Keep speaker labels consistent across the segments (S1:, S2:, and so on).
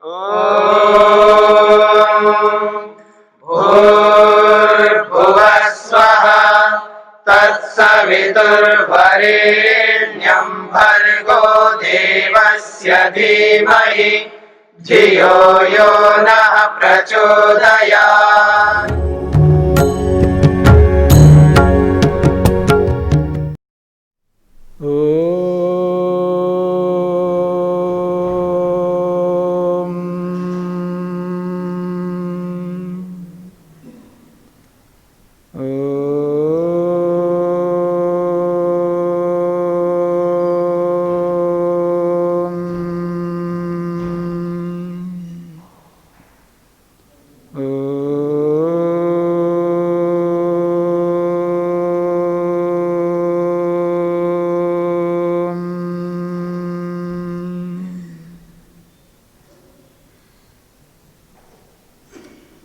S1: भूर्भुवः स्वः तत्सवितुर्वरेण्यं भर्गो देवस्य धीमहि धियो यो नः प्रचोदयात्।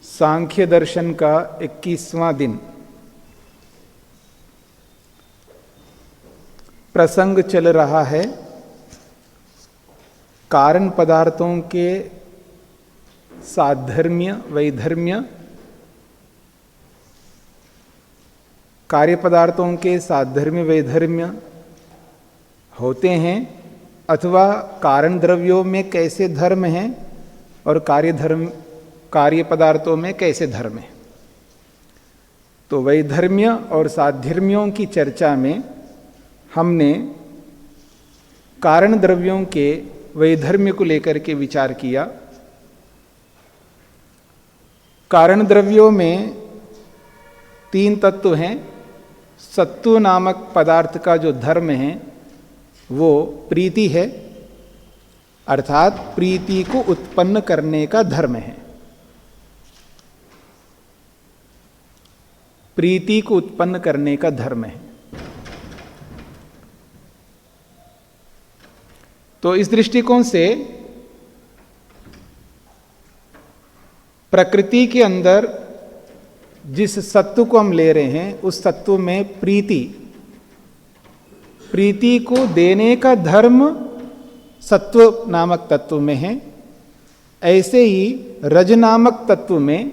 S2: सांख्य दर्शन का 21वां दिन। प्रसंग चल रहा है कारण पदार्थों के साधर्म्य वैधर्म्य, कार्य पदार्थों के साधर्म्य वैधर्म्य होते हैं अथवा कारण द्रव्यों में कैसे धर्म हैं और कार्य पदार्थों में कैसे धर्म है। तो वैधर्म्य और साधर्म्यों की चर्चा में हमने कारण द्रव्यों के वैधर्म्य को लेकर के विचार किया। कारण द्रव्यों में 3 तत्व हैं। सत्व नामक पदार्थ का जो धर्म है वो प्रीति है, अर्थात प्रीति को उत्पन्न करने का धर्म है। प्रीति को उत्पन्न करने का धर्म है। तो इस दृष्टिकोण से प्रकृति के अंदर जिस सत्व को हम ले रहे हैं उस सत्व में प्रीति को देने का धर्म सत्व नामक तत्व में है। ऐसे ही रज नामक तत्व में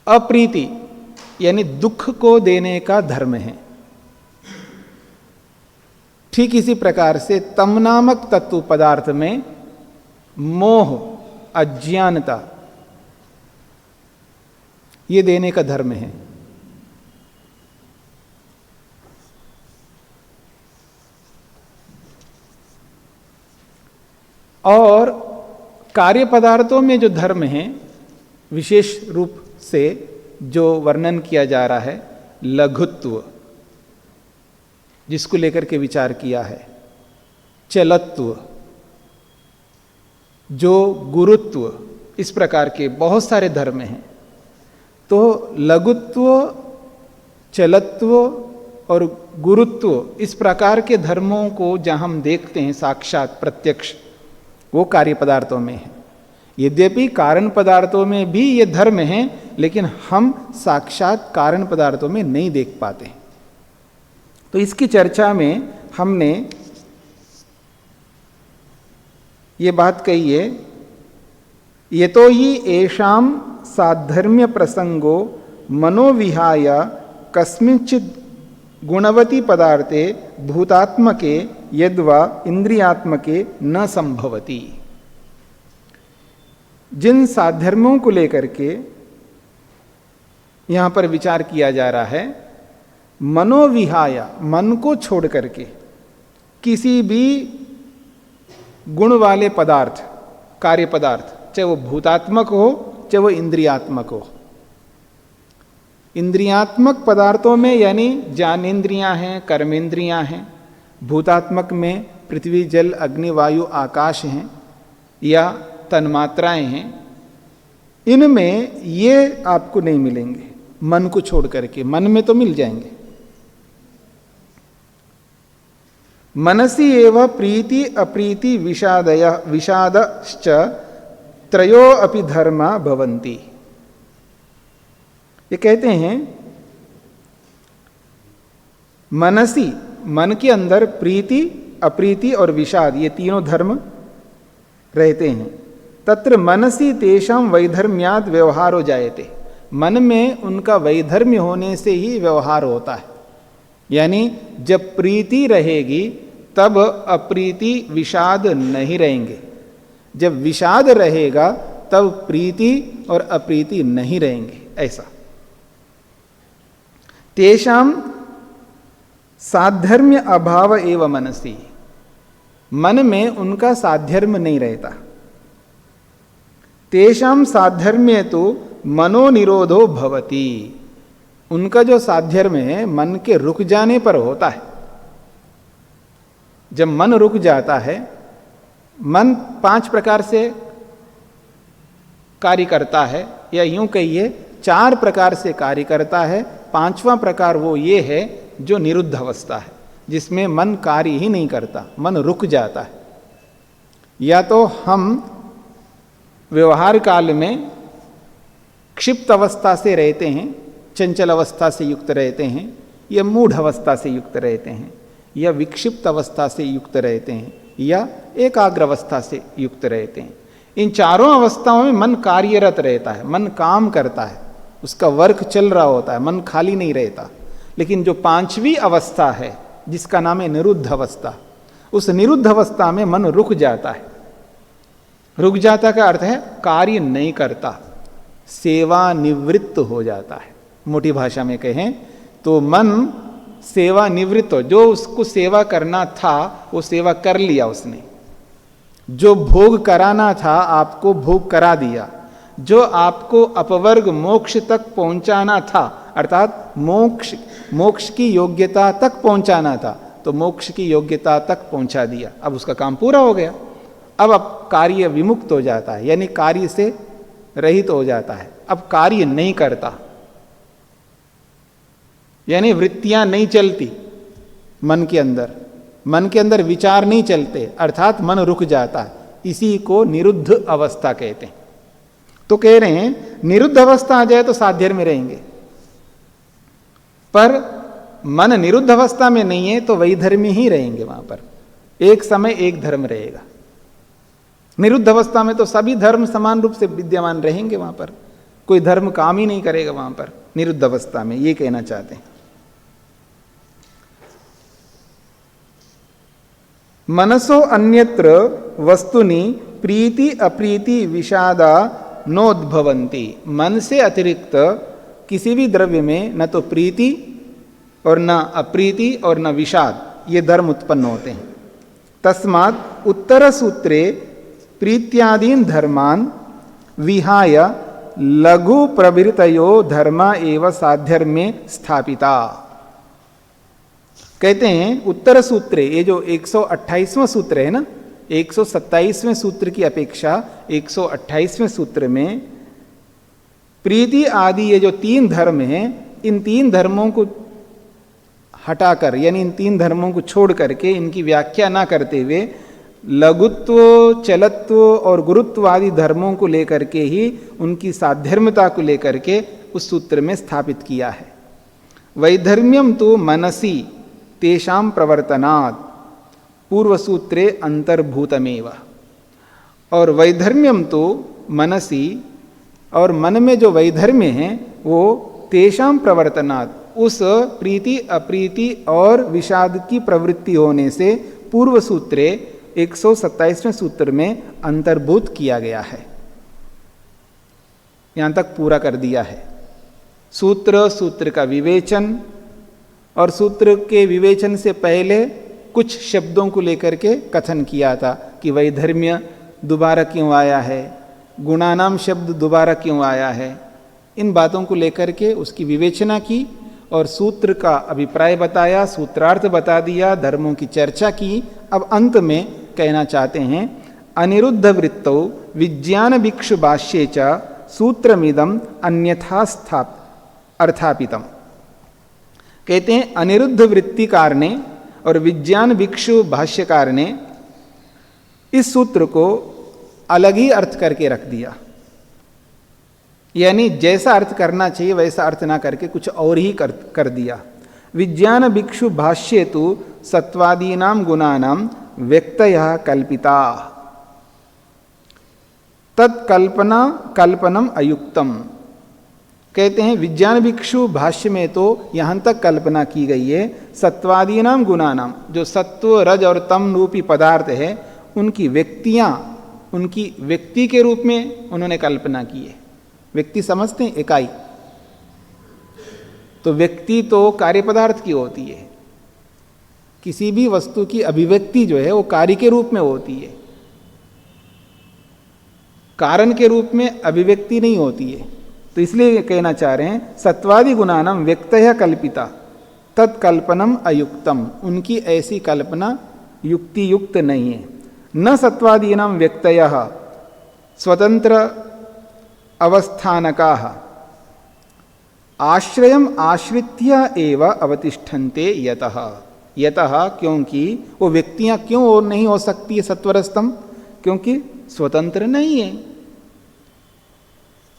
S2: अप्रीति यानी दुख को देने का धर्म है। ठीक इसी प्रकार से तम नामक तत्व पदार्थ में मोह, अज्ञानता ये देने का धर्म है। और कार्य पदार्थों में जो धर्म है विशेष रूप से जो वर्णन किया जा रहा है लघुत्व, जिसको लेकर के विचार किया है, चलत्व, जो गुरुत्व, इस प्रकार के बहुत सारे धर्म हैं। तो लघुत्व, चलत्व और गुरुत्व इस प्रकार के धर्मों को जहां हम देखते हैं साक्षात प्रत्यक्ष, वो कार्य पदार्थों में है। यद्यपि कारण पदार्थों में भी ये धर्म हैं, लेकिन हम साक्षात कारण पदार्थों में नहीं देख पाते। तो इसकी चर्चा में हमने ये बात कही है, ये तो ही एषाम साधर्म्य प्रसंगो मनोविहाय कस्मिंचित् गुणवती पदार्थे भूतात्मके यद्वा इंद्रियात्मके न संभवति। जिन साधर्मों को लेकर के यहां पर विचार किया जा रहा है, मनोविहाय, मन को छोड़ करके किसी भी गुण वाले पदार्थ, कार्य पदार्थ, चाहे वो भूतात्मक हो चाहे वो इंद्रियात्मक हो। इंद्रियात्मक पदार्थों में यानी ज्ञानेन्द्रियां हैं, कर्मेंद्रियां हैं। भूतात्मक में पृथ्वी, जल, अग्नि, वायु, आकाश हैं या तन्मात्राएं हैं। इनमें ये आपको नहीं मिलेंगे मन को छोड़ करके। मन में तो मिल जाएंगे। मनसि एव प्रीति अप्रीति विषादश्च त्रयो अपि धर्मा भवन्ति। ये कहते हैं मनसी, मन के अंदर प्रीति, अप्रीति और विषाद, ये तीनों धर्म रहते हैं, तत्र मनसी तेषां वैधर्म्याद व्यवहारो जायते, मन में उनका वैधर्म्य होने से ही व्यवहार होता है। यानी जब प्रीति रहेगी तब अप्रीति विषाद नहीं रहेंगे, जब विषाद रहेगा तब प्रीति और अप्रीति नहीं रहेंगे, ऐसा। तेषाम साधर्म्य अभाव एव मनसी, मन में उनका साधर्म्य नहीं रहता। तेषाम साधर्म्य तो मनोनिरोधो भवति, उनका जो साधर्म्य है मन के रुक जाने पर होता है। जब मन रुक जाता है, मन 5 प्रकार से कार्य करता है, या यूं कहिए 4 प्रकार से कार्य करता है। 5वां प्रकार वो ये है जो निरुद्ध अवस्था है, जिसमें मन कार्य ही नहीं करता, मन रुक जाता है। या तो हम व्यवहार काल में क्षिप्त अवस्था से रहते हैं, चंचल अवस्था से युक्त रहते हैं, या मूढ़ अवस्था से युक्त रहते हैं, या विक्षिप्त अवस्था से युक्त रहते हैं, या एकाग्र अवस्था से युक्त रहते हैं। इन चारों अवस्थाओं में मन कार्यरत रहता है, मन काम करता है, उसका वर्क चल रहा होता है, मन खाली नहीं रहता। लेकिन जो 5वीं अवस्था है जिसका नाम है निरुद्ध अवस्था, उस निरुद्ध अवस्था में मन रुक जाता है। रुक जाता का अर्थ है कार्य नहीं करता, सेवा निवृत्त हो जाता है। मोटी भाषा में कहें तो मन सेवा निवृत्त हो, जो उसको सेवा करना था वो सेवा कर लिया उसने, जो भोग कराना था आपको भोग करा दिया, जो आपको अपवर्ग मोक्ष तक पहुंचाना था, अर्थात मोक्ष की योग्यता तक पहुंचाना था, तो मोक्ष की योग्यता तक पहुंचा दिया। अब उसका काम पूरा हो गया। अब कार्य विमुक्त हो जाता है, यानी कार्य से रहित हो जाता है, अब कार्य नहीं करता, यानी वृत्तियां नहीं चलती मन के अंदर विचार नहीं चलते, अर्थात मन रुक जाता है। इसी को निरुद्ध अवस्था कहते हैं। तो कह रहे हैं निरुद्ध अवस्था आ जाए तो साध्य में रहेंगे, पर मन निरुद्ध अवस्था में नहीं है तो वैधर्मी ही रहेंगे। वहां पर एक समय एक धर्म रहेगा। निरुद्ध अवस्था में तो सभी धर्म समान रूप से विद्यमान रहेंगे, वहां पर कोई धर्म काम ही नहीं करेगा वहां पर निरुद्ध अवस्था में, ये कहना चाहते हैं। मनसो अन्यत्र वस्तुनि प्रीति अप्रीति विषादा नोद्भवन्ति, मन से अतिरिक्त किसी भी द्रव्य में न तो प्रीति और न अप्रीति और न विषाद, ये धर्म उत्पन्न होते हैं। तस्मात् उत्तर सूत्रे प्रीत्यादीन धर्मान विहाय लघु प्रभृतयो धर्मा एव साध्यर्मे स्थापिता। कहते हैं उत्तर सूत्रे, ये जो 128वां सूत्र है ना, 127वें सूत्र की अपेक्षा 128वें सूत्र में प्रीति आदि ये जो 3 धर्म हैं, इन 3 धर्मों को हटाकर, यानी इन 3 धर्मों को छोड़ करके, इनकी व्याख्या ना करते हुए लघुत्व, चलत्व और गुरुत्व आदि धर्मों को लेकर के ही, उनकी साध्यर्मता को लेकर के उस सूत्र में स्थापित किया है। वैधर्म्यम तो मनसी तेषां प्रवर्तनात् पूर्व सूत्रे अंतर्भूतमेव, और वैधर्म्यम तो मनसी, और मन में जो वैधर्म्य है वो तेषां प्रवर्तनात्, उस प्रीति अप्रीति और विषाद की प्रवृत्ति होने से पूर्व सूत्रे 127वें सूत्र में अंतर्भूत किया गया है। यहां तक पूरा कर दिया है। सूत्र का विवेचन, और सूत्र के विवेचन से पहले कुछ शब्दों को लेकर के कथन किया था कि वैधर्म्य दोबारा क्यों आया है, गुणानाम शब्द दोबारा क्यों आया है, इन बातों को लेकर के उसकी विवेचना की और सूत्र का अभिप्राय बताया, सूत्रार्थ बता दिया, धर्मों की चर्चा की। अब अंत में कहना चाहते हैं अनिरुद्ध वृत्तौ विज्ञान भिक्षु भाष्ये च सूत्रमिदम अन्यथा अर्थापितम। कहते हैं अनिरुद्ध वृत्तिकार ने और विज्ञान भिक्षु भाष्यकार ने इस सूत्र को अलग ही अर्थ करके रख दिया, यानी जैसा अर्थ करना चाहिए वैसा अर्थ ना करके कुछ और ही कर दिया। विज्ञान भिक्षु भाष्ये तु सत्वादीनां गुणानां व्यक्तयः कल्पिता। तत्कल्पना कल्पनम अयुक्तम। कहते हैं विज्ञान भिक्षु भाष्य में तो यहाँ तक कल्पना की गई है सत्वादीनाम गुणानाम, जो सत्व रज और तम रूपी पदार्थ है उनकी व्यक्तियाँ, उनकी व्यक्ति के रूप में उन्होंने कल्पना की है। व्यक्ति समझते हैं इकाई, तो व्यक्ति तो कार्य पदार्थ की होती है। किसी भी वस्तु की अभिव्यक्ति जो है वो कार्य के रूप में होती है, कारण के रूप में अभिव्यक्ति नहीं होती है। तो इसलिए कहना चाह रहे हैं सत्वादि गुणानम व्यक्तया कल्पिता तत्कल्पनम अयुक्तम, उनकी ऐसी कल्पना युक्ति युक्त नहीं है। न सत्वादीनां व्यक्तयः स्वतंत्र अवस्थानकाः आश्रयम आश्रित्य एव अवतिष्ठन्ते यतः। यतः क्योंकि वो व्यक्तियां क्यों और नहीं हो सकती है सत्वरस्तम, क्योंकि स्वतंत्र नहीं है।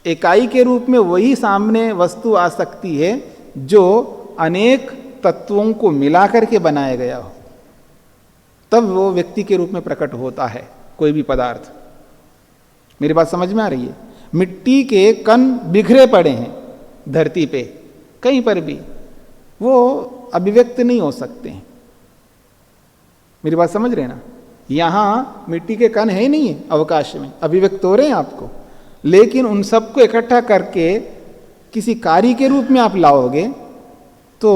S2: इकाई के रूप में वही सामने वस्तु आ सकती है जो अनेक तत्वों को मिलाकर के बनाया गया हो, तब वो व्यक्ति के रूप में प्रकट होता है कोई भी पदार्थ। मेरी बात समझ में आ रही है? मिट्टी के कण बिखरे पड़े हैं धरती पे कहीं पर भी, वो अभिव्यक्त नहीं हो सकते हैं। मेरी बात समझ रहे हैं ना? यहाँ मिट्टी के कण है नहीं है अवकाश में, अभिव्यक्त हो रहे हैं आपको, लेकिन उन सबको इकट्ठा करके किसी कार्य के रूप में आप लाओगे तो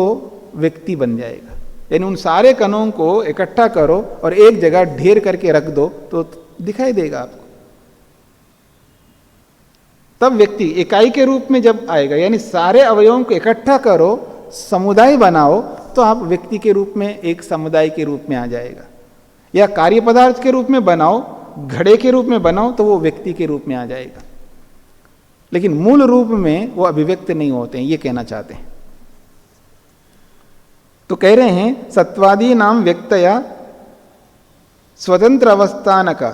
S2: व्यक्ति बन जाएगा। यानी उन सारे कणों को इकट्ठा करो और एक जगह ढेर करके रख दो तो दिखाई देगा आपको, तब व्यक्ति इकाई के रूप में जब आएगा। यानी सारे अवयवों को इकट्ठा करो, समुदाय बनाओ, तो आप व्यक्ति के रूप में एक समुदाय के रूप में आ जाएगा। या कार्य पदार्थ के रूप में बनाओ, घड़े के रूप में बनाओ, तो वो व्यक्ति के रूप में आ जाएगा। लेकिन मूल रूप में वो अभिव्यक्त नहीं होते हैं, ये कहना चाहते हैं। तो कह रहे हैं सत्वादी नाम व्यक्तया स्वतंत्र अवस्थान का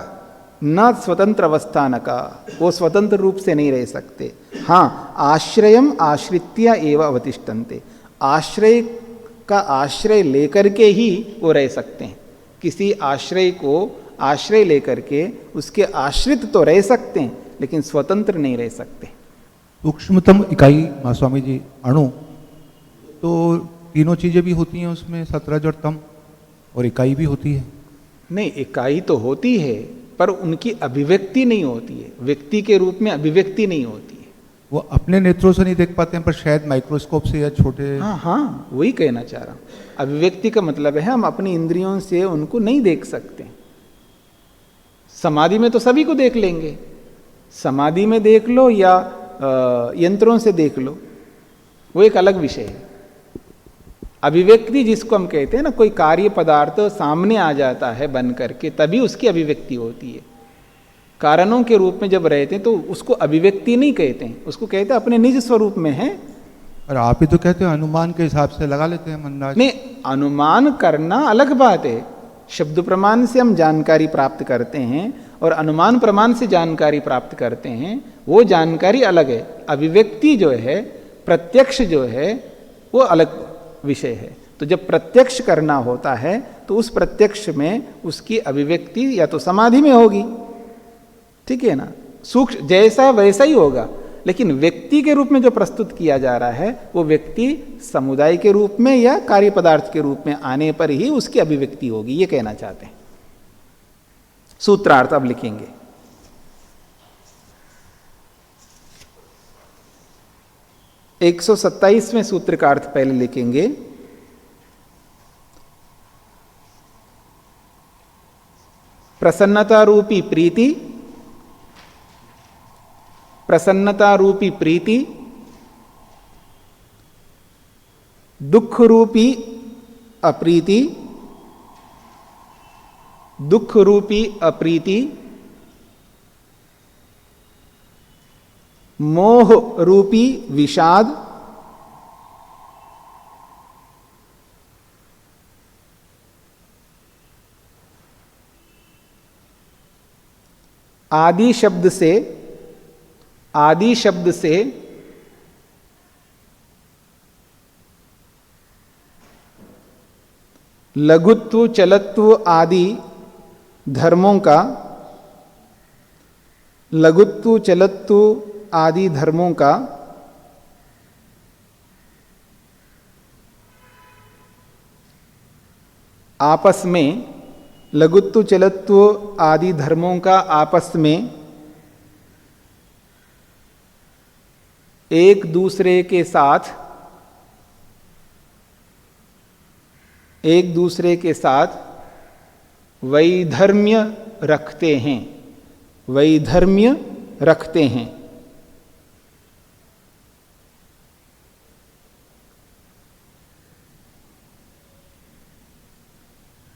S2: न स्वतंत्र अवस्थान का, वो स्वतंत्र रूप से नहीं रह सकते। हाँ, आश्रयम आश्रित्य एवं अवतिष्ठन्ते, आश्रय का आश्रय लेकर के ही वो रह सकते हैं। किसी आश्रय को आश्रय लेकर के उसके आश्रित तो रह सकते हैं, लेकिन स्वतंत्र नहीं रह सकते।
S3: सूक्ष्मतम इकाई स्वामी जी अणु, तो तीनों चीजें भी होती हैं उसमें, सतरज और तम, और इकाई भी होती है।
S2: नहीं, इकाई तो होती है पर उनकी अभिव्यक्ति नहीं होती है, व्यक्ति के रूप में अभिव्यक्ति नहीं होती है।
S3: वो अपने नेत्रों से नहीं देख पाते हैं, पर शायद माइक्रोस्कोप से या छोटे।
S2: हाँ हाँ, वही कहना चाह रहा हूँ। अभिव्यक्ति का मतलब है हम अपनी इंद्रियों से उनको नहीं देख सकते। समाधि में तो सभी को देख लेंगे, समाधि में देख लो या यंत्रों से देख लो, वो एक अलग विषय है। अभिव्यक्ति जिसको हम कहते हैं ना, कोई कार्य पदार्थ सामने आ जाता है बन करके, तभी उसकी अभिव्यक्ति होती है। कारणों के रूप में जब रहते हैं तो उसको अभिव्यक्ति नहीं कहते हैं, उसको कहते हैं अपने निज स्वरूप में है।
S3: और आप ही तो कहते हो अनुमान के हिसाब से लगा लेते हैं अंदाज।
S2: नहीं, अनुमान करना अलग बात है। शब्द प्रमाण से हम जानकारी प्राप्त करते हैं और अनुमान प्रमाण से जानकारी प्राप्त करते हैं, वो जानकारी अलग है। अभिव्यक्ति जो है, प्रत्यक्ष जो है, वो अलग विषय है। तो जब प्रत्यक्ष करना होता है तो उस प्रत्यक्ष में उसकी अभिव्यक्ति या तो समाधि में होगी, ठीक है ना, सूक्ष्म जैसा वैसा ही होगा। लेकिन व्यक्ति के रूप में जो प्रस्तुत किया जा रहा है वो व्यक्ति समुदाय के रूप में या कार्य पदार्थ के रूप में आने पर ही उसकी अभिव्यक्ति होगी, ये कहना चाहते हैं। सूत्रार्थ अब लिखेंगे। एक 127वें सूत्र का अर्थ पहले लिखेंगे। प्रसन्नता रूपी प्रीति, प्रसन्नता रूपी प्रीति, दुख रूपी अप्रीति, दुख रूपी अप्रीति, मोह रूपी विषाद, आदि शब्द से लघुत्व चलत्व आदि धर्मों का लघुत्व चलत्व आदि धर्मों का आपस में, लघुत्व चलत्व आदि धर्मों का आपस में एक दूसरे के साथ वैधर्म्य रखते हैं, वैधर्म्य रखते हैं।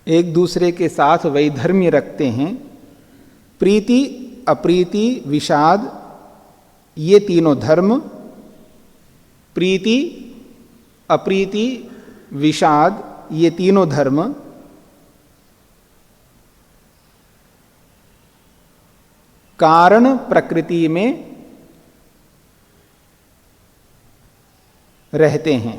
S2: एक दूसरे के साथ वैधर्म्य रखते हैं। प्रीति, अप्रीति, विषाद, ये तीनों धर्म, प्रीति, अप्रीति, विषाद, ये तीनों धर्म कारण प्रकृति में रहते हैं।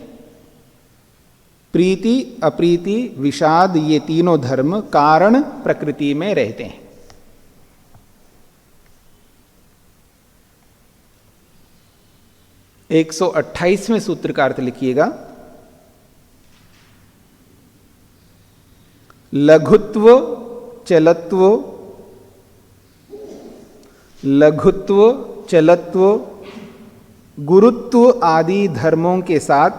S2: प्रीति, अप्रीति, विषाद, ये तीनों धर्म कारण प्रकृति में रहते हैं। एक 128वें सूत्र का अर्थ लिखिएगा। लघुत्व चलत्व, लघुत्व चलत्व गुरुत्व आदि धर्मों के साथ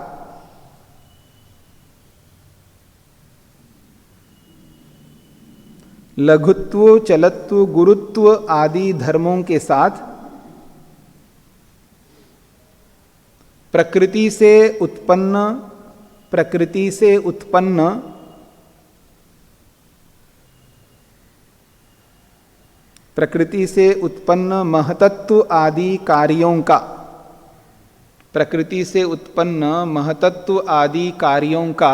S2: लघुत्व चलत्व गुरुत्व आदि धर्मों के साथ प्रकृति से उत्पन्न महतत्व आदि कार्यों का, प्रकृति से उत्पन्न महतत्व आदि कार्यों का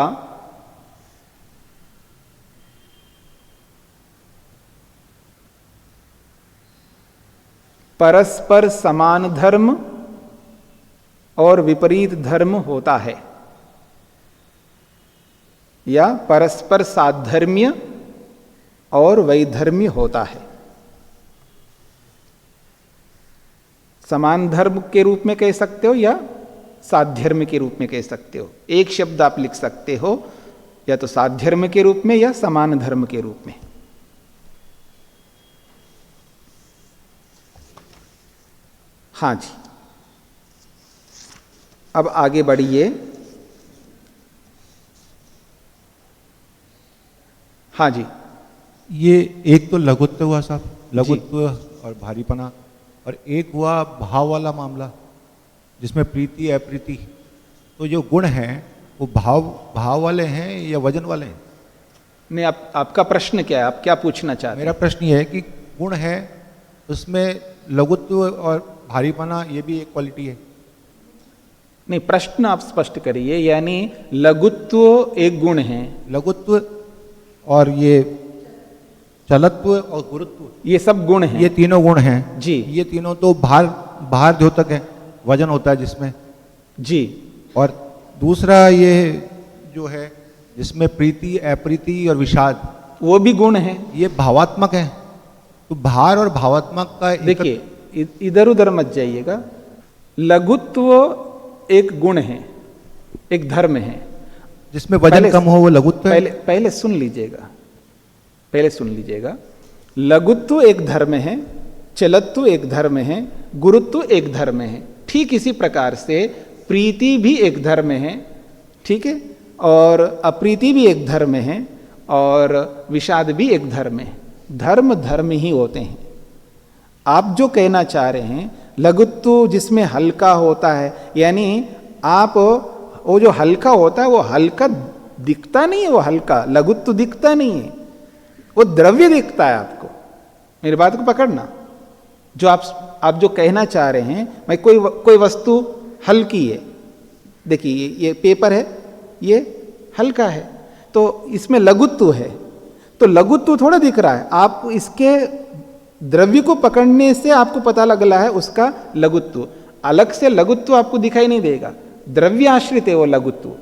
S2: परस्पर समान धर्म और विपरीत धर्म होता है, या परस्पर साधर्म्य और वैधर्म्य होता है। समान धर्म के रूप में कह सकते हो या साधर्म्य के रूप में कह सकते हो। एक शब्द आप लिख सकते हो, या तो साधर्म्य के रूप में या समान धर्म के रूप में। हाँ जी, अब आगे बढ़िए। हाँ जी,
S3: ये एक तो लघुत्व हुआ साहब, लघुत्व और भारीपना, और एक हुआ भाव वाला मामला जिसमें प्रीति अप्रीति। तो जो गुण हैं वो भाव वाले हैं या वजन वाले हैं?
S2: नहीं, आपका प्रश्न क्या है? आप क्या पूछना चाहते हैं?
S3: मेरा प्रश्न ये है कि गुण है, उसमें लघुत्व और भारीपना ये भी एक क्वालिटी है।
S2: नहीं, प्रश्न आप स्पष्ट करिए। यानी लघुत्व एक गुण है,
S3: लघुत्व और ये चलत्व और गुरुत्व
S2: ये सब गुण हैं,
S3: ये तीनों गुण हैं
S2: जी।
S3: ये तीनों तो भार द्योतक है, वजन होता है जिसमें
S2: जी।
S3: और दूसरा ये जो है जिसमें प्रीति अप्रीति और विषाद, वो भी गुण है, ये भावात्मक है। तो भार और भावात्मक का
S2: देखिए, इधर उधर मत जाइएगा। लघुत्व एक गुण है, एक धर्म है
S3: जिसमें वजन कम हो, वो लघुत्व है।
S2: पहले सुन लीजिएगा, पहले सुन लीजिएगा। लघुत्व एक धर्म है, चलत्व एक धर्म है, गुरुत्व एक धर्म है। ठीक इसी प्रकार से प्रीति भी एक धर्म है, ठीक है, और अप्रीति भी एक धर्म है, और विषाद भी एक धर्म है। धर्म धर्म ही होते हैं। आप जो कहना चाह रहे हैं लघुत्व जिसमें हल्का होता है, यानी आप वो जो हल्का होता है वो हल्का दिखता नहीं है, वो हल्का लघुत्व दिखता नहीं है, वो द्रव्य दिखता है आपको। मेरी बात को पकड़ना। जो आप जो कहना चाह रहे हैं, भाई कोई वस्तु हल्की है, देखिए ये पेपर है, ये हल्का है, तो इसमें लघुत्व है। तो लघुत्व थोड़ा दिख रहा है, आप इसके द्रव्य को पकड़ने से आपको पता लग रहा है उसका लघुत्व। अलग से लघुत्व आपको दिखाई नहीं देगा, द्रव्य आश्रित है वो लघुत्व।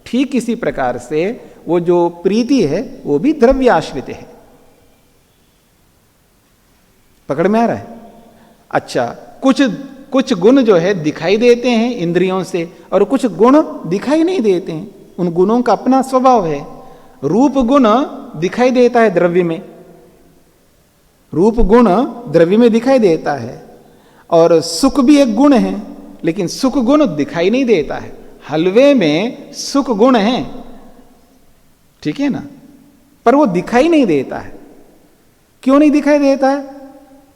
S2: ठीक इसी प्रकार से वो जो प्रीति है वो भी द्रव्य आश्रित है। पकड़ में आ रहा है? अच्छा, कुछ गुण जो है दिखाई देते हैं इंद्रियों से और कुछ गुण दिखाई नहीं देते हैं। उन गुणों का अपना स्वभाव है। रूप गुण दिखाई देता है द्रव्य में, रूप गुण द्रव्य में दिखाई देता है। और सुख भी एक गुण है, लेकिन सुख गुण दिखाई नहीं देता है। हलवे में सुख गुण है, ठीक है ना, पर वो दिखाई नहीं देता है। क्यों नहीं दिखाई देता है?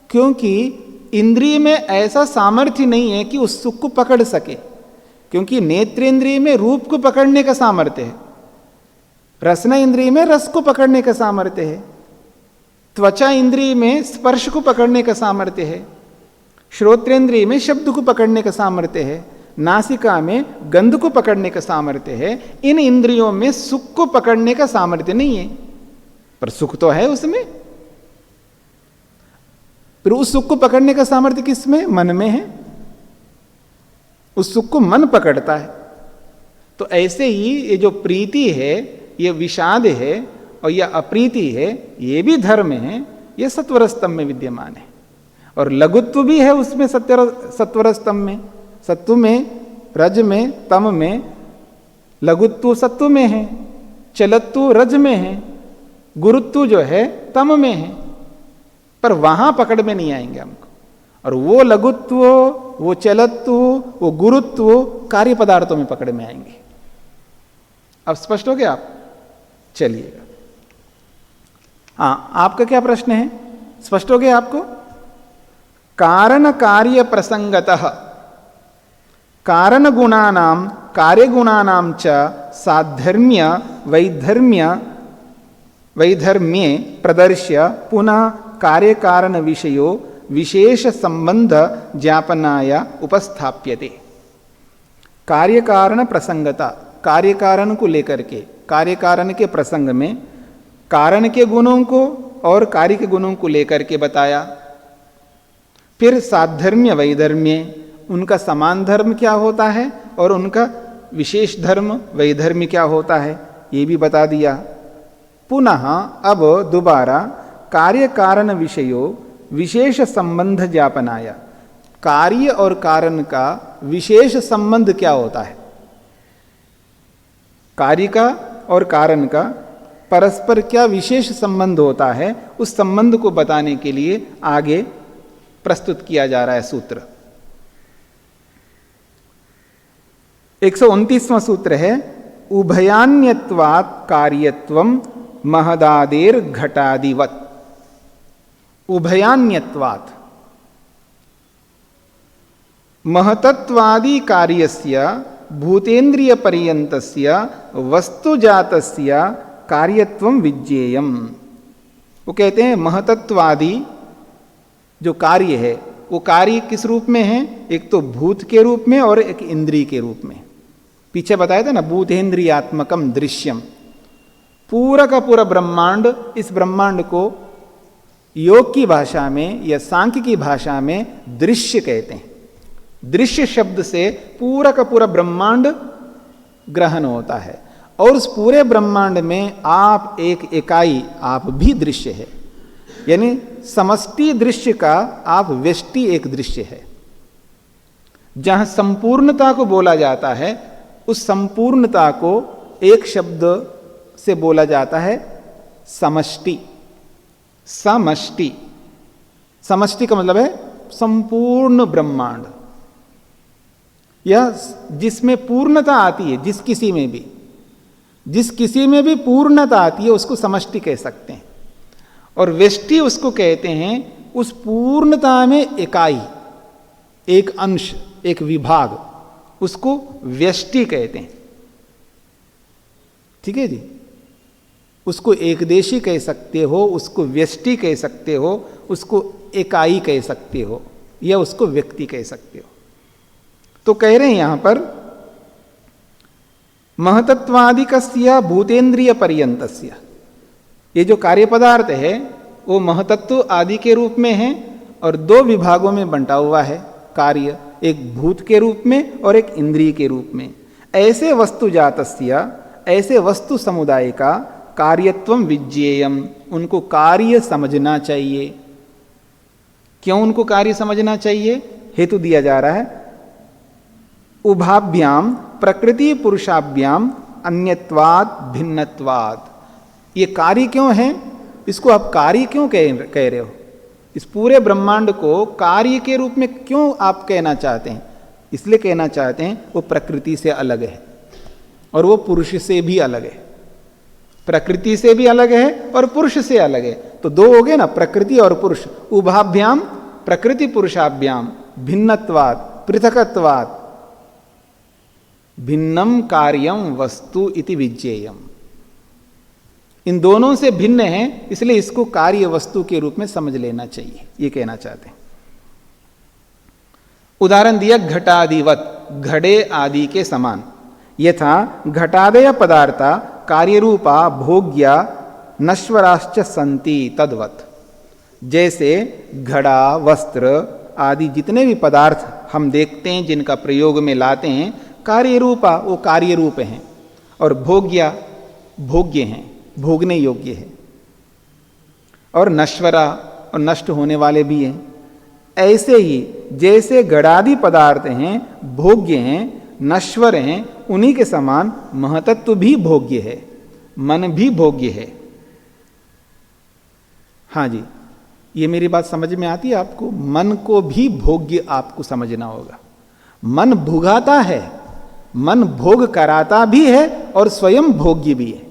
S2: क्योंकि इंद्रिय में ऐसा सामर्थ्य नहीं है कि उस सुख को पकड़ सके। क्योंकि नेत्रेंद्रिय में रूप को पकड़ने का सामर्थ्य है, रसना इंद्रिय में रस को पकड़ने का सामर्थ्य है, त्वचा इंद्रिय में स्पर्श को पकड़ने का सामर्थ्य है, श्रोत्रेंद्रिय में शब्द को पकड़ने का सामर्थ्य है, नासिका में गंध को पकड़ने का सामर्थ्य है। इन इंद्रियों में सुख को पकड़ने का सामर्थ्य नहीं है, पर सुख तो है उसमें। फिर उस सुख को पकड़ने का सामर्थ्य किसमें? मन में है। उस सुख को मन पकड़ता है। तो ऐसे ही ये जो प्रीति है, ये विषाद है, और यह अप्रीति है, ये भी धर्म है, ये सत्वर स्तंभ में विद्यमान है। और लघुत्व भी है उसमें, सत्वर स्तंभ में। सत्व में, रज में, तम में। लघुत्व सत्व में है, चलत्व रज में है, गुरुत्व जो है तम में है। पर वहां पकड़ में नहीं आएंगे हमको। और वो लघुत्व, वो चलत्व, वो गुरुत्व कार्य पदार्थों में पकड़ में आएंगे। अब स्पष्ट हो गया आप? चलिएगा। हाँ, आपका क्या प्रश्न है? स्पष्ट हो गया आपको? कारण कार्य प्रसंगतः कारण गुणानाम कार्य गुणानाम च साधर्म्य वैधर्म्ये प्रदर्श्य पुनः कार्य कारण विषयो विशेष संबंध ज्ञापनाय उपस्थाप्यते। कार्य कारण प्रसंगता, कार्य कारण को लेकर के, कार्य कारण के प्रसंग में कारण के गुणों को और कार्य के गुणों को लेकर के बताया। फिर साधर्म्य वैधर्म्य, उनका समान धर्म क्या होता है और उनका विशेष धर्म वैधर्म्य क्या होता है, ये भी बता दिया। पुनः अब दोबारा कार्य कारण विषयो विशेष संबंध ज्ञापनाया, कार्य और कारण का विशेष संबंध क्या होता है, कार्य का और कारण का परस्पर क्या विशेष संबंध होता है, उस संबंध को बताने के लिए आगे प्रस्तुत किया जा रहा है सूत्र। 129वां सूत्र है उभयान्यत्वात् कार्यत्वं महदादेर घटादिवत्। उभयान्यत्वात्, महतत्वादि कार्यस्य भूतेन्द्रिय पर्यन्तस्य वस्तुजातस्य कार्यत्वं विज्ञेयम्। वो कहते हैं महतत्वादि जो कार्य है, वो कार्य किस रूप में है? एक तो भूत के रूप में और एक इंद्रिय के रूप में। पीछे बताया था ना, भूतेन्द्रियात्मकम दृश्यम। पूरा का पूरा ब्रह्मांड, इस ब्रह्मांड को योग की भाषा में या सांख्य की भाषा में दृश्य कहते हैं। दृश्य शब्द से पूरा का पूरा ब्रह्मांड ग्रहण होता है, और उस पूरे ब्रह्मांड में आप एक इकाई, आप भी दृश्य है। यानी समष्टि दृश्य का आप व्यष्टि एक दृश्य है। जहां संपूर्णता को बोला जाता है, उस संपूर्णता को एक शब्द से बोला जाता है समष्टि। समष्टि, समष्टि का मतलब है संपूर्ण ब्रह्मांड, यह जिसमें पूर्णता आती है, जिस किसी में भी पूर्णता आती है उसको समष्टि कह सकते हैं। और व्यष्टि उसको कहते हैं उस पूर्णता में इकाई, एक अंश, एक विभाग, उसको व्यष्टि कहते हैं। ठीक है जी, उसको एकदेशी कह सकते हो, उसको व्यष्टि कह सकते हो, उसको इकाई कह सकते हो, या उसको व्यक्ति कह सकते हो। तो कह रहे हैं यहां पर महतत्वादिकस्य भूतेन्द्रिय पर्यंतस्य, ये जो कार्य पदार्थ है वो महतत्व आदि के रूप में है और दो विभागों में बंटा हुआ है कार्य, एक भूत के रूप में और एक इंद्रिय के रूप में। ऐसे वस्तु जातस्य, ऐसे वस्तु समुदाय का कार्यत्वम विज्ञेयम, उनको कार्य समझना चाहिए। क्यों उनको कार्य समझना चाहिए? हेतु दिया जा रहा है, उभाभ्याम प्रकृति पुरुषाभ्याम अन्यत्वाद भिन्नत्वाद। ये कार्य क्यों है? इसको आप कार्य क्यों कह रहे हो? इस पूरे ब्रह्मांड को कार्य के रूप में क्यों आप कहना चाहते हैं? इसलिए कहना चाहते हैं वो प्रकृति से अलग है और वो पुरुष से भी अलग है। प्रकृति से भी अलग है और पुरुष से अलग है। तो दो हो गए ना, प्रकृति और पुरुष। उभाभ्याम प्रकृति पुरुषाभ्याम भिन्नत्वाद पृथकत्वाद भिन्नम कार्यम वस्तु इति विज्ञेयम। इन दोनों से भिन्न है, इसलिए इसको कार्य वस्तु के रूप में समझ लेना चाहिए, ये कहना चाहते हैं। उदाहरण दिया घटादिवत, घड़े आदि के समान। यथा घटादय पदार्था कार्यरूपा भोग्या नश्वराश्च संति तद्वत्। जैसे घड़ा वस्त्र आदि जितने भी पदार्थ हम देखते हैं जिनका प्रयोग में लाते हैं, कार्यरूपा वो कार्य रूप हैं, और भोग्या भोग्य हैं, भोगने योग्य है, और नश्वरा और नष्ट होने वाले भी हैं। ऐसे ही जैसे घड़ादि पदार्थ हैं भोग्य हैं नश्वर हैं, उन्हीं के समान महतत्व भी भोग्य है, मन भी भोग्य है। हाँ जी, ये मेरी बात समझ में आती है आपको? मन को भी भोग्य आपको समझना होगा। मन भुगाता है, मन भोग कराता भी है और स्वयं भोग्य भी है।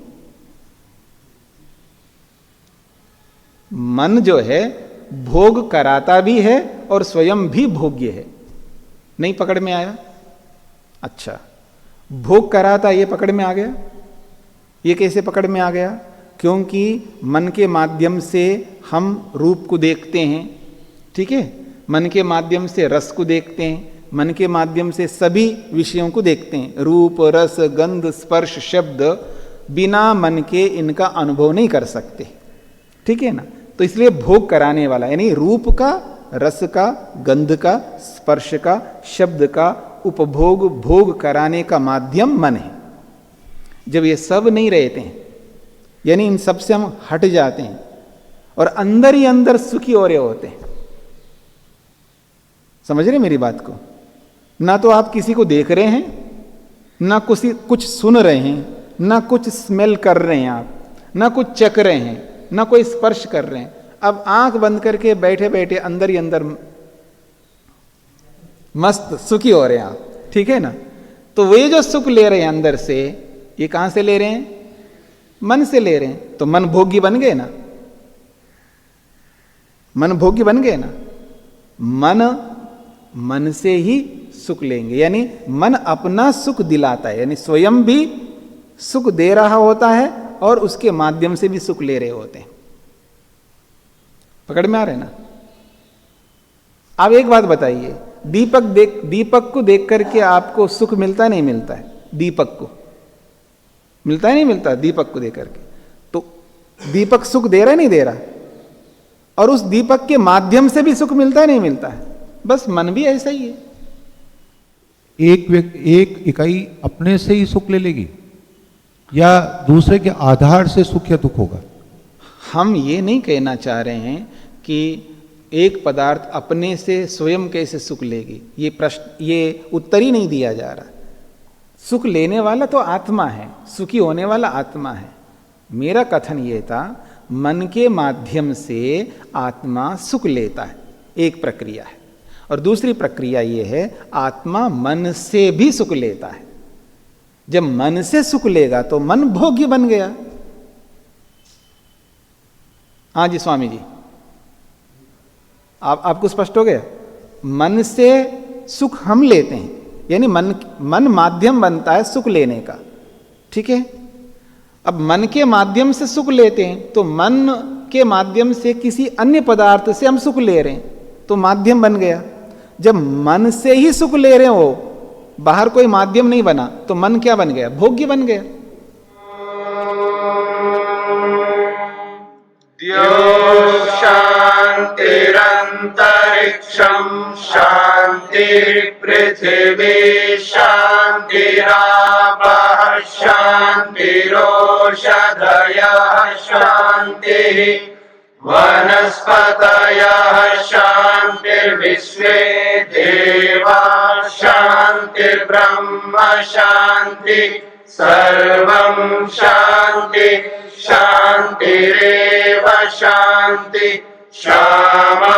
S2: मन जो है भोग कराता भी है और स्वयं भी भोग्य है। नहीं पकड़ में आया? अच्छा, भोग कराता ये पकड़ में आ गया। ये कैसे पकड़ में आ गया? क्योंकि मन के माध्यम से हम रूप को देखते हैं, ठीक है, मन के माध्यम से रस को देखते हैं, मन के माध्यम से सभी विषयों को देखते हैं। रूप रस गंध स्पर्श शब्द बिना मन के इनका अनुभव नहीं कर सकते, ठीक है ना। तो इसलिए भोग कराने वाला यानी रूप का, रस का, गंध का, स्पर्श का, शब्द का उपभोग भोग कराने का माध्यम मन है। जब ये सब नहीं रहते हैं, यानी इन सब से हम हट जाते हैं और अंदर ही अंदर सुखी हो रहे होते हैं। समझ रहे मेरी बात को? ना तो आप किसी को देख रहे हैं, ना कुछ सुन रहे हैं, ना कुछ स्मेल कर रहे हैं आप, ना कुछ चख रहे हैं, ना कोई स्पर्श कर रहे हैं। अब आंख बंद करके बैठे बैठे अंदर ही अंदर मस्त सुखी हो रहे हैं आप, ठीक है ना। तो वे जो सुख ले रहे हैं अंदर से, ये कहां से ले रहे हैं? मन से ले रहे हैं। तो मन भोग्य बन गए ना, मन भोग्य बन गए ना। मन से ही सुख लेंगे, यानी मन अपना सुख दिलाता है, यानी स्वयं भी सुख दे रहा होता है और उसके माध्यम से भी सुख ले रहे होते हैं। पकड़ में आ रहे ना? आप एक बात बताइए, दीपक को देख करके आपको सुख मिलता नहीं मिलता है? दीपक को मिलता है नहीं मिलता? दीपक को देख करके तो दीपक सुख दे रहा है नहीं दे रहा? और उस दीपक के माध्यम से भी सुख मिलता है नहीं मिलता है? बस मन भी ऐसा ही है।
S3: एक इकाई अपने से ही सुख ले लेगी या दूसरे के आधार से सुख या दुख होगा?
S2: हम ये नहीं कहना चाह रहे हैं कि एक पदार्थ अपने से स्वयं कैसे सुख लेगी। ये प्रश्न, ये उत्तर ही नहीं दिया जा रहा। सुख लेने वाला तो आत्मा है, सुखी होने वाला आत्मा है। मेरा कथन ये था, मन के माध्यम से आत्मा सुख लेता है, एक प्रक्रिया है। और दूसरी प्रक्रिया ये है, आत्मा मन से भी सुख लेता है। जब मन से सुख लेगा तो मन भोग्य बन गया। हाँ जी स्वामी जी, आपको स्पष्ट हो गया? मन से सुख हम लेते हैं, यानी मन माध्यम बनता है सुख लेने का, ठीक है। अब मन के माध्यम से सुख लेते हैं तो मन के माध्यम से किसी अन्य पदार्थ से हम सुख ले रहे हैं, तो माध्यम बन गया। जब मन से ही सुख ले रहे हो, बाहर कोई माध्यम नहीं बना, तो मन क्या बन गया? भोग्य बन गया।
S1: द्यो शान्तिरन्तरिक्षं शान्तिर्पृथिवी शान्तिरापः शान्तिरोषधयः शान्तिः वनस्पतयः शान्तिः शान्तिर्विश्वे देवा शान्तिर्ब्रह्म शान्ति सर्वं शान्ति शान्तिरेव शान्ति क्षमा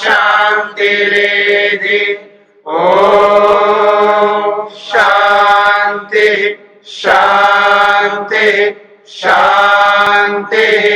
S1: शान्तिरेधि ॐ शान्ति शान्ति शान्तिः